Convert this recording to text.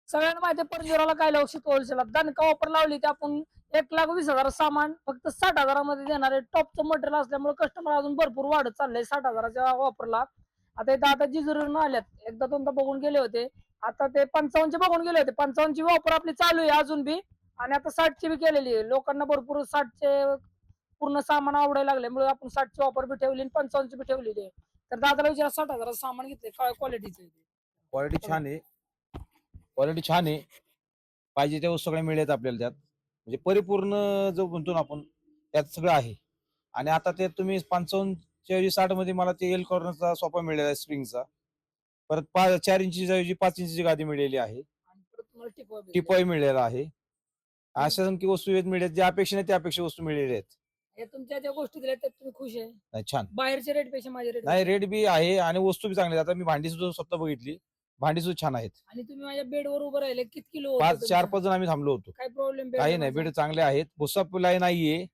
सगळ्यांना माहिती आहे परंजुराला काय औषध होलसेल दणका ऑफर लावली की आपण 1,20,000 सामान फक्त 60,000 देणार आहे. टॉपचं मटेरियल असल्यामुळे कस्टमर अजून भरपूर वाढत चाललंय 60,000च्या ऑफरला. आता इथं आता जिजुरीवरून आल्यात एकदा दोनदा बघून गेले होते. आता ते 55चे बघून गेले होते. 55ची ऑफर आपली चालू आहे अजून बी. आणि आता 60ची बी केलेली आहे. लोकांना भरपूर 60चे पूर्ण सामान आवडायला लागल्यामुळे आपण 60ची ऑफर बी ठेवली आणि 55ची बी ठेवलेली आहे. तर दादाला विचार 60,000 सामान घेतले काय क्वालिटीचं आहे. क्वालिटी छान आहे. क्वालिटी छान आहे. पाहिजे त्या वस्तू सगळ्या मिळतात आपल्याला त्यात. म्हणजे परिपूर्ण जो म्हणतो ना आपण त्यात सगळं आहे. आणि आता ते तुम्ही 55च्या 60 मध्ये मला ते एल कॉर्नरचा सोफा मिळालेला आहे स्प्रिंगचा. परत 4 इंचीच्या ऐवजी 5 इंचीची गादी मिळालेली आहे. आणि परत तुम्हाला टिकवा बी टिपॉय मिळालेला आहे. अशा संख्य वस्तू मिळतात ज्या अपेक्षा नाही त्या अपेक्षा वस्तू मिळालेल्या आहेत. हे तुमच्या ज्या गोष्टी दिल्या त्यात तुम्ही खुश आहे. नाही छान. बाहेरच्या रेट पेक्षा माझ्या रेट नाही रेट बी आहे आणि वस्तू बी चांगली आहेत. आता मी भांडी सुद्धा स्वतः बघितली. भांडी सुद्धा छान आहेत. आणि तुम्ही माझ्या बेडवर उभं राहिले किती किलो 4-5 जण आम्ही थांबलो होतो. काय प्रॉब्लेम काही नाही बेड चांगले आहेत. भुसा नाहीये.